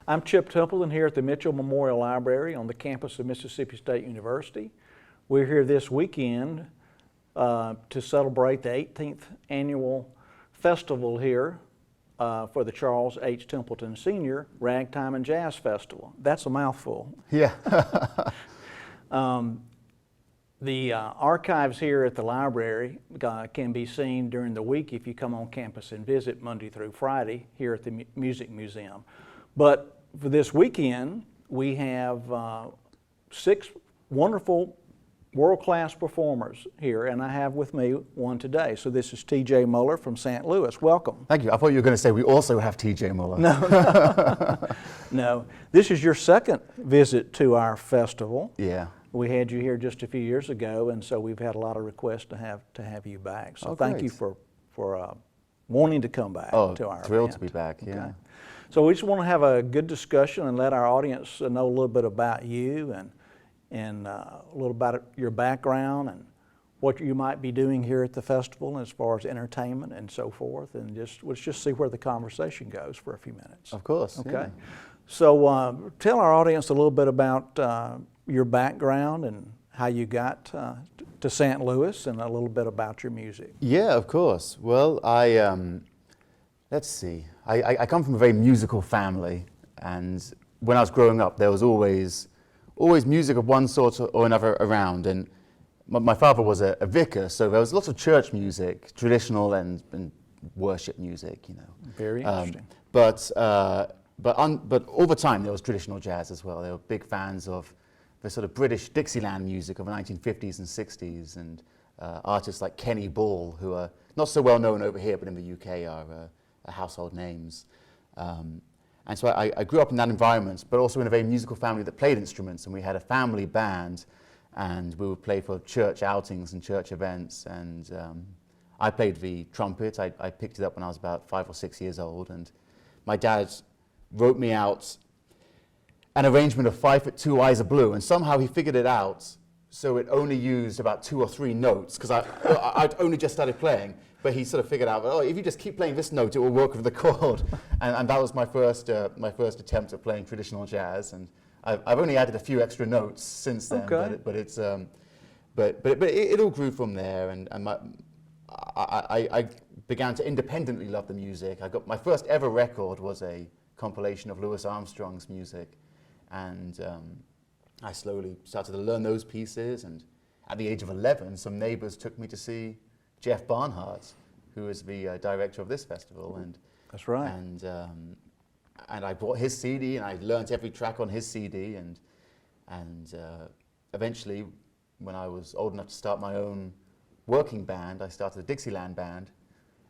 I'm Chip Templeton here at the Mitchell Memorial Library on the campus of Mississippi State University. We're here this weekend to celebrate the 18th annual festival here for the Charles H. Templeton Sr. Ragtime and Jazz Festival. That's a mouthful. Yeah. The archives here at the library can be seen during the week if you come on campus and visit Monday through Friday here at the Music Museum. But for this weekend, we have 6 wonderful world-class performers here, and I have with me one today. So this is T.J. Muller from St. Louis. Welcome. Thank you. I thought you were going to say we also have T.J. Muller. No. No. This is your second visit to our festival. Yeah. We had you here just a few years ago, and so we've had a lot of requests to have you back. So thank you for wanting to come back to our thrilled event. to be back, yeah. Okay. So we just want to have a good discussion and let our audience know a little bit about you and a little about your background and what you might be doing here at the festival as far as entertainment and so forth, and let's just see where the conversation goes for a few minutes. Of course. Okay. Yeah. So tell our audience a little bit about your background and how you got to St. Louis, and a little bit about your music. Yeah, of course. Well, let's see. I come from a very musical family, and when I was growing up, there was always music of one sort or another around. And my father was a vicar, so there was lots of church music, traditional and worship music, you know. Very interesting. But all the time there was traditional jazz as well. They were big fans of the sort of British Dixieland music of the 1950s and 60s, and artists like Kenny Ball, who are not so well known over here, but in the UK are household names. And so I grew up in that environment, but also in a very musical family that played instruments, and we had a family band, and we would play for church outings and church events, and I played the trumpet. I picked it up when I was about 5 or 6 years old, and my dad wrote me out an arrangement of 5 foot 2 Eyes of Blue, and somehow he figured it out so it only used about 2 or 3 notes, because I'd only just started playing, but he sort of figured out, oh, if you just keep playing this note, it will work with the chord. And that was my first attempt at playing traditional jazz, and I've only added a few extra notes since then. Okay. But it all grew from there, and I began to independently love the music. I got my first ever record was a compilation of Louis Armstrong's music, and I slowly started to learn those pieces, and at the age of 11, some neighbors took me to see Jeff Barnhart, who is the director of this festival. And that's right. And I bought his CD, and I learned every track on his CD, and eventually, when I was old enough to start my own working band, I started a Dixieland band,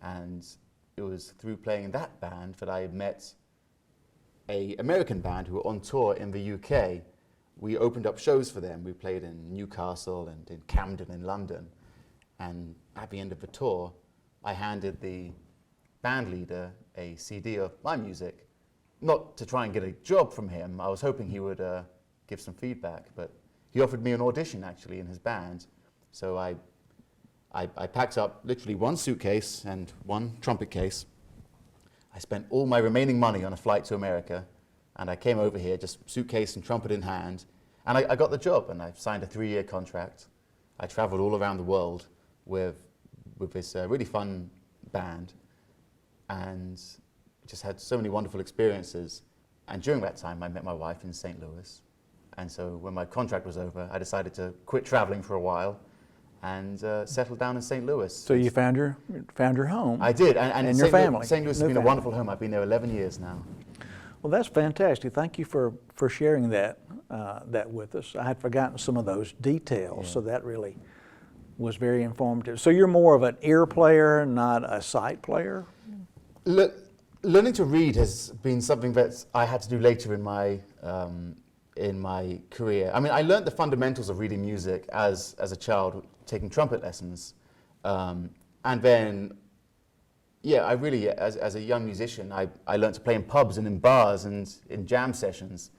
and it was through playing in that band that I met an American band who were on tour in the UK. We opened up shows for them. We played in Newcastle and in Camden in London. And at the end of the tour, I handed the band leader a CD of my music, not to try and get a job from him. I was hoping he would give some feedback, but he offered me an audition actually in his band. So I packed up literally 1 suitcase and 1 trumpet case. I spent all my remaining money on a flight to America, and I came over here just suitcase and trumpet in hand, and I got the job, and I signed a 3-year contract. I traveled all around the world with this really fun band, and just had so many wonderful experiences. And during that time, I met my wife in St. Louis, and so when my contract was over, I decided to quit traveling for a while and settled down in St. Louis. So you found your home. I did, and your family. St. Louis has been a wonderful home. I've been there 11 years now. Well, that's fantastic. Thank you for sharing that with us. I had forgotten some of those details, so that really was very informative. So you're more of an ear player, not a sight player? Learning to read has been something that I had to do later in my career. I mean, I learned the fundamentals of reading music as a child, taking trumpet lessons, and then, I really, as a young musician, I learned to play in pubs and in bars and in jam sessions.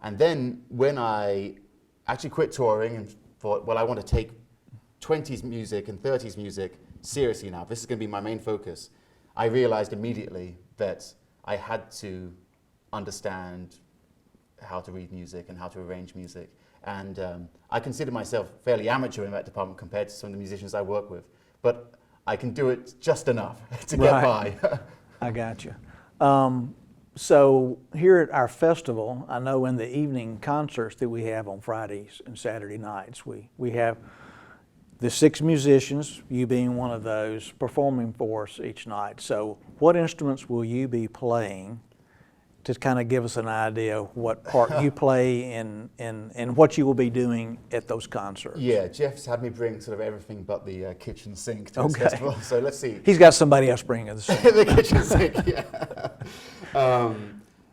And then when I actually quit touring and thought, well, I want to take 20s music and 30s music seriously now, this is going to be my main focus, I realized immediately that I had to understand how to read music and how to arrange music. And I consider myself fairly amateur in that department compared to some of the musicians I work with. But I can do it just enough to get by. I got you. So here at our festival, I know in the evening concerts that we have on Fridays and Saturday nights, we have the 6 musicians, you being one of those, performing for us each night. So what instruments will you be playing to kind of give us an idea of what part you play and what you will be doing at those concerts? Yeah, Jeff's had me bring sort of everything but the kitchen sink to his festival. So let's see. He's got somebody else bringing the sink. The kitchen sink, yeah.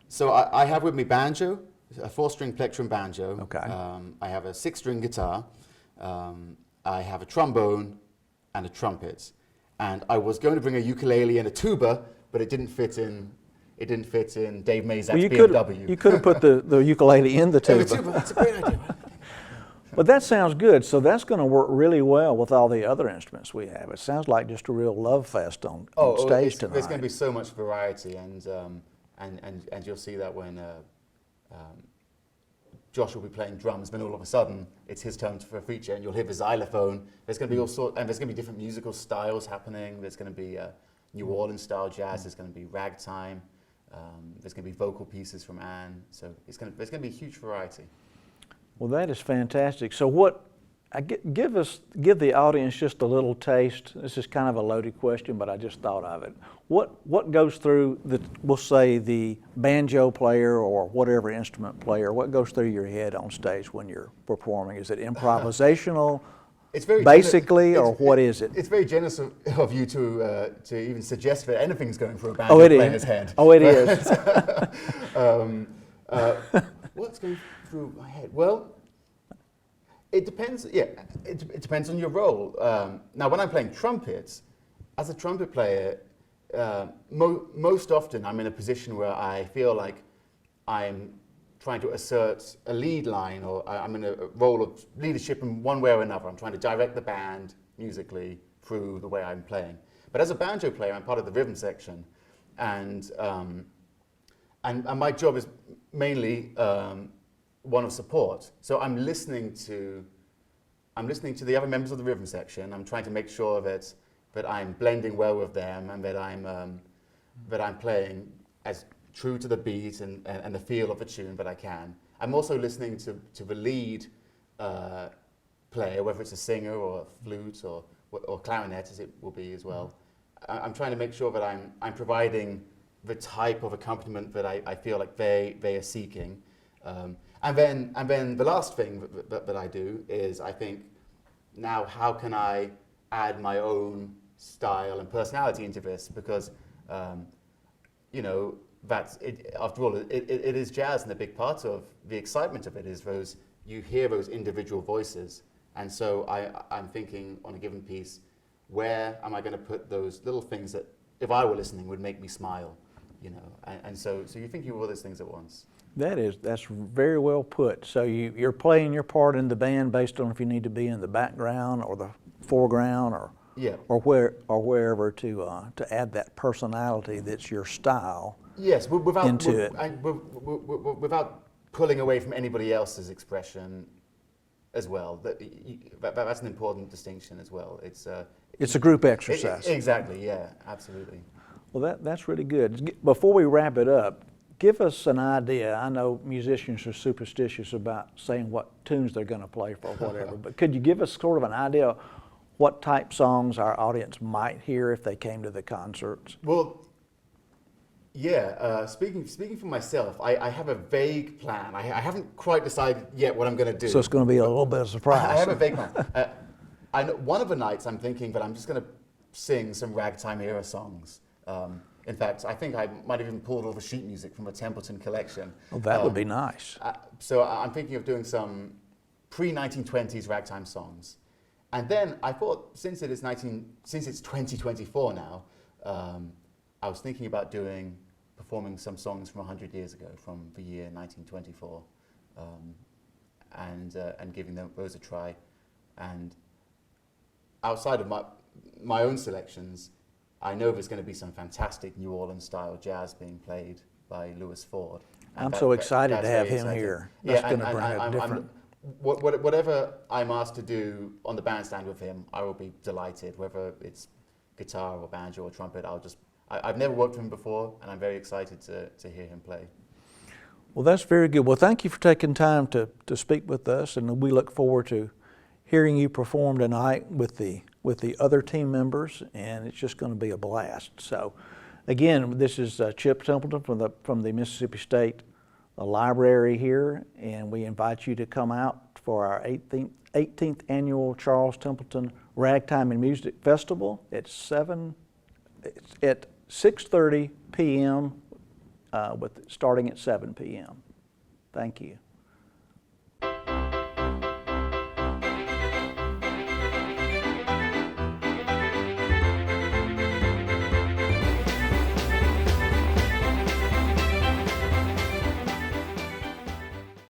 So I have with me banjo, a 4-string plectrum banjo. Okay. I have a 6-string guitar. I have a trombone and a trumpet. And I was going to bring a ukulele and a tuba, but it didn't fit in. It didn't fit in Dave Mazak's BMW. You could have put the ukulele in the tuba. The tuba, that's a great idea. But that sounds good. So that's going to work really well with all the other instruments we have. It sounds like just a real love fest on stage tonight. There's going to be so much variety, and you'll see that when Josh will be playing drums, then all of a sudden it's his turn for a feature, and you'll hear the xylophone. There's going to be all sorts, and there's going to be different musical styles happening. There's going to be New Orleans style jazz. There's going to be ragtime. There's going to be vocal pieces from Anne. So there's going to be a huge variety. Well, that is fantastic. So give the audience just a little taste. This is kind of a loaded question, but I just thought of it. What goes through we'll say the banjo player or whatever instrument player, what goes through your head on stage when you're performing? Is it improvisational? It's very basically, or what is it? It's very generous of you to even suggest that anything's going through a banjo player's head. Oh, it is. What's going through my head? Well, it depends. Yeah, it depends on your role. Now, when I'm playing trumpets, as a trumpet player, most often I'm in a position where I feel like I'm trying to assert a lead line, or I'm in a role of leadership in one way or another. I'm trying to direct the band musically through the way I'm playing. But as a banjo player, I'm part of the rhythm section, and my job is mainly one of support. So I'm listening to the other members of the rhythm section. I'm trying to make sure that I'm blending well with them, and that I'm playing as true to the beat and the feel of the tune that I can. I'm also listening to the lead player, whether it's a singer or a flute or clarinet, as it will be as well. I'm trying to make sure that I'm providing the type of accompaniment that I feel like they are seeking. And then the last thing that I do is I think, now how can I add my own style and personality into this? Because that's it. After all, it is jazz, and a big part of the excitement of it is you hear those individual voices. And so I'm thinking on a given piece, where am I going to put those little things that, if I were listening, would make me smile, And so you're thinking of all those things at once. That's very well put. So you're playing your part in the band based on if you need to be in the background or the foreground or wherever to add that personality that's your style. Yes, without into it. Without pulling away from anybody else's expression as well. That's an important distinction as well. It's a group exercise. Exactly. Yeah. Absolutely. Well, that's really good. Before we wrap it up, give us an idea. I know musicians are superstitious about saying what tunes they're going to play for whatever, but could you give us sort of an idea of what type songs our audience might hear if they came to the concerts? Well, yeah. Speaking for myself, I have a vague plan. I haven't quite decided yet what I'm going to do. So it's going to be a little bit of a surprise. I have a vague plan. I know one of the nights I'm thinking that I'm just going to sing some ragtime era songs. In fact, I think I might have even pulled all the sheet music from a Templeton collection. Oh, that would be nice. So I'm thinking of doing some pre-1920s ragtime songs. And then I thought, since it's 2024 now, I was thinking about performing some songs from 100 years ago, from the year 1924, and giving those a try. And outside of my own selections, I know there's going to be some fantastic New Orleans style jazz being played by Lewis Ford. I'm so excited to That's have very him exciting. here. That's going to bring a I'm- different. whatever I'm asked to do on the bandstand with him, I will be delighted. Whether it's guitar or banjo or trumpet, I've never worked with him before, and I'm very excited to hear him play. Well, that's very good. Well, thank you for taking time to speak with us, and we look forward to hearing you perform tonight with the other team members, and it's just going to be a blast. So, again, this is Chip Templeton from the Mississippi State Library here, and we invite you to come out for our 18th annual Charles Templeton Ragtime and Music Festival at 6:30 p.m. Starting at 7 p.m. Thank you.